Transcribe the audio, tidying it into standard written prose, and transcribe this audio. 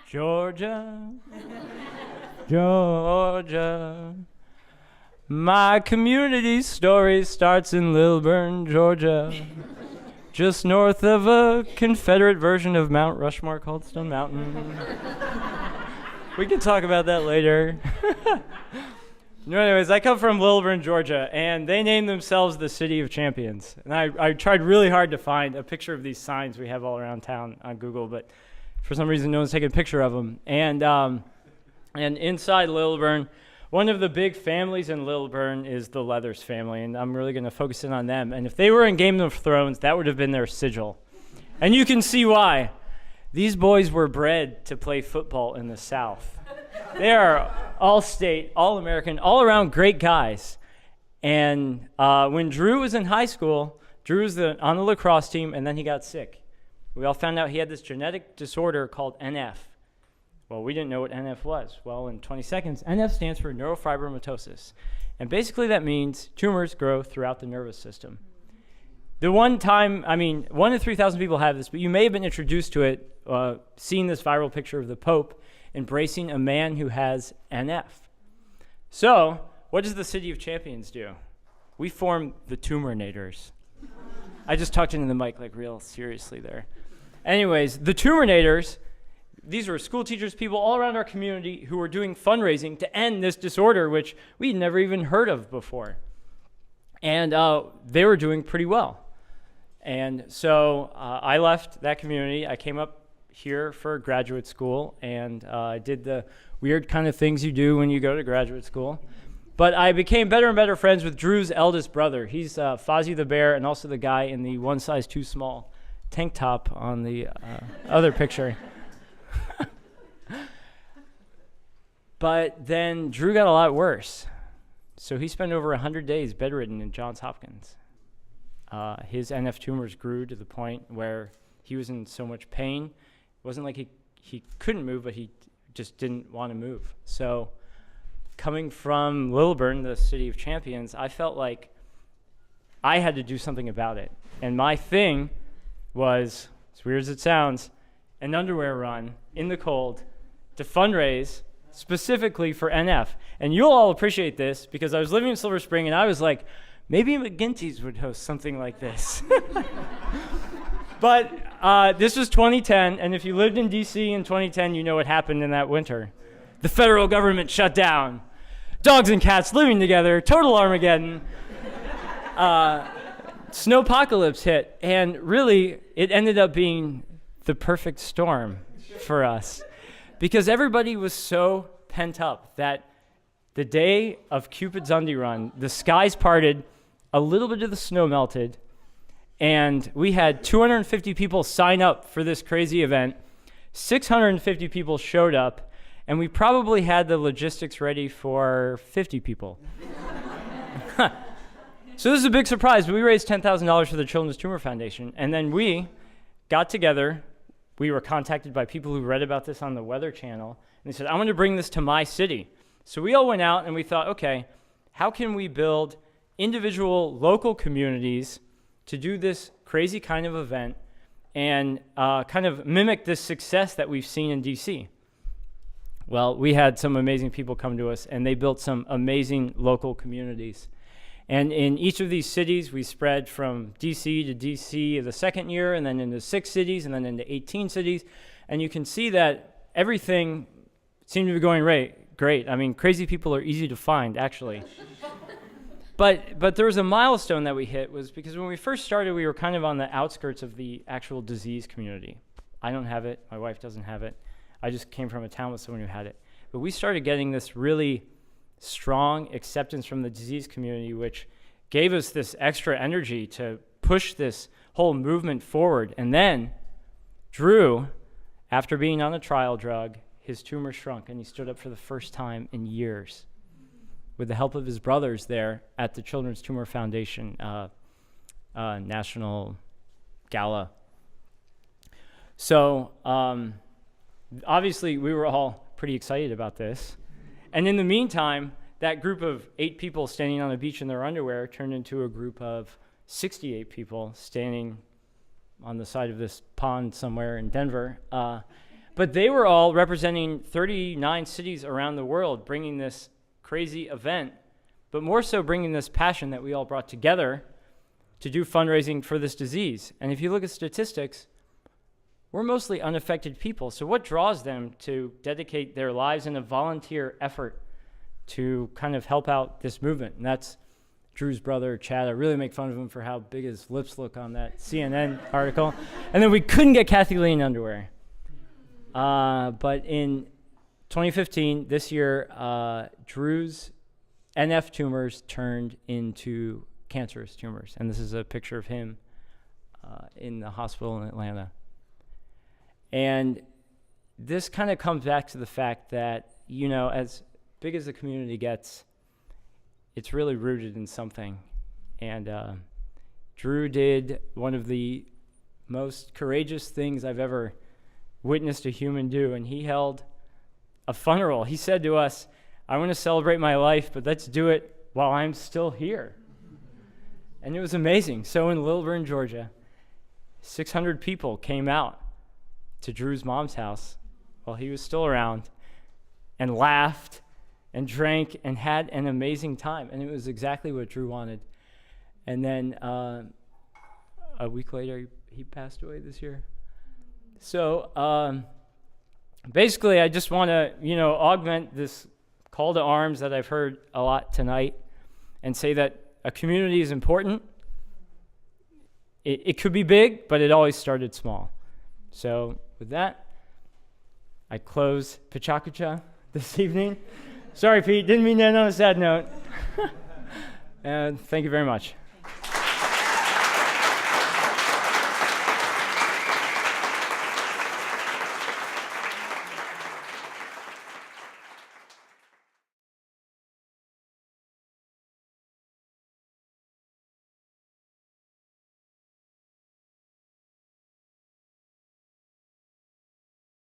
Georgia, Georgia. My community story starts in Lilburn, Georgia, just north of a Confederate version of Mount Rushmore called Stone Mountain. We can talk about that later. No, anyways, I come from Lilburn, Georgia, and they named themselves the City of Champions. And I tried really hard to find a picture of these signs we have all around town on Google, but for some reason no one's taking a picture of them. And inside Lilburn, one of the big families in Lilburn is the Leathers family, and I'm really going to focus in on them. And if they were in Game of Thrones, that would have been their sigil. And you can see why. These boys were bred to play football in the South. They are all-state, all-American, all-around great guys. And when Drew was in high school, Drew was on the lacrosse team, and then he got sick. We all found out he had this genetic disorder called NF. Well, we didn't know what NF was. Well, in 20 seconds, NF stands for neurofibromatosis. And basically that means tumors grow throughout the nervous system. The one time, 1 in 3,000 people have this, but you may have been introduced to it, seeing this viral picture of the Pope embracing a man who has NF. So, what does the City of Champions do? We form the Tumornators. I just talked into the mic like real seriously there. Anyways, the Tumornators, these were school teachers, people all around our community who were doing fundraising to end this disorder, which we'd never even heard of before. And they were doing pretty well. And so I left that community. I came up here for graduate school, and I did the weird kind of things you do when you go to graduate school. But I became better and better friends with Drew's eldest brother. He's Fozzie the Bear, and also the guy in the one size too small tank top on the other picture. But then Drew got a lot worse. So he spent over 100 days bedridden in Johns Hopkins. His NF tumors grew to the point where he was in so much pain. It wasn't like he couldn't move, but he just didn't want to move. So coming from Lilburn, the City of Champions, I felt like I had to do something about it. And my thing was, as weird as it sounds, an underwear run in the cold to fundraise specifically for NF. And you'll all appreciate this because I was living in Silver Spring and I was like, maybe McGinty's would host something like this. But this was 2010, and if you lived in D.C. in 2010, you know what happened in that winter. The federal government shut down. Dogs and cats living together, total Armageddon. Snowpocalypse hit, and really, it ended up being the perfect storm for us because everybody was so pent up that the day of Cupid's Undie Run, the skies parted, a little bit of the snow melted, and we had 250 people sign up for this crazy event. 650 people showed up, and we probably had the logistics ready for 50 people. So this is a big surprise, but we raised $10,000 for the Children's Tumor Foundation, and then we got together. We were contacted by people who read about this on the Weather Channel, and they said, I want to bring this to my city. So we all went out, and we thought, okay, how can we build individual local communities to do this crazy kind of event and kind of mimic this success that we've seen in DC? Well, we had some amazing people come to us, and they built some amazing local communities. And in each of these cities, we spread from DC to DC the second year, and then into 6 cities, and then into 18 cities. And you can see that everything seemed to be going great. I mean, crazy people are easy to find, actually. But there was a milestone that we hit was because when we first started, we were kind of on the outskirts of the actual disease community. I don't have it. My wife doesn't have it. I just came from a town with someone who had it. But we started getting this really strong acceptance from the disease community, which gave us this extra energy to push this whole movement forward. And then Drew, after being on a trial drug, his tumor shrunk, and he stood up for the first time in years with the help of his brothers there at the Children's Tumor Foundation National Gala. So obviously we were all pretty excited about this. And in the meantime, that group of 8 people standing on the beach in their underwear turned into a group of 68 people standing on the side of this pond somewhere in Denver, But they were all representing 39 cities around the world, bringing this crazy event, but more so bringing this passion that we all brought together to do fundraising for this disease. And if you look at statistics, we're mostly unaffected people. So what draws them to dedicate their lives in a volunteer effort to kind of help out this movement? And that's Drew's brother, Chad. I really make fun of him for how big his lips look on that CNN article. And then we couldn't get Kathy Lee in underwear. But in 2015, this year, Drew's NF tumors turned into cancerous tumors. And this is a picture of him in the hospital in Atlanta. And this kind of comes back to the fact that, you know, as big as the community gets, it's really rooted in something. And Drew did one of the most courageous things I've ever witnessed a human do, and he held a funeral. He said to us, I want to celebrate my life, but let's do it while I'm still here. And it was amazing. So in Lilburn, Georgia, 600 people came out to Drew's mom's house while he was still around and laughed and drank and had an amazing time. And it was exactly what Drew wanted. And then a week later, he passed away this year. So basically, I just want to, you know, augment this call to arms that I've heard a lot tonight and say that a community is important. It could be big, but it always started small. So with that, I close PechaKucha this evening. Sorry, Pete, didn't mean to end on a sad note. And thank you very much.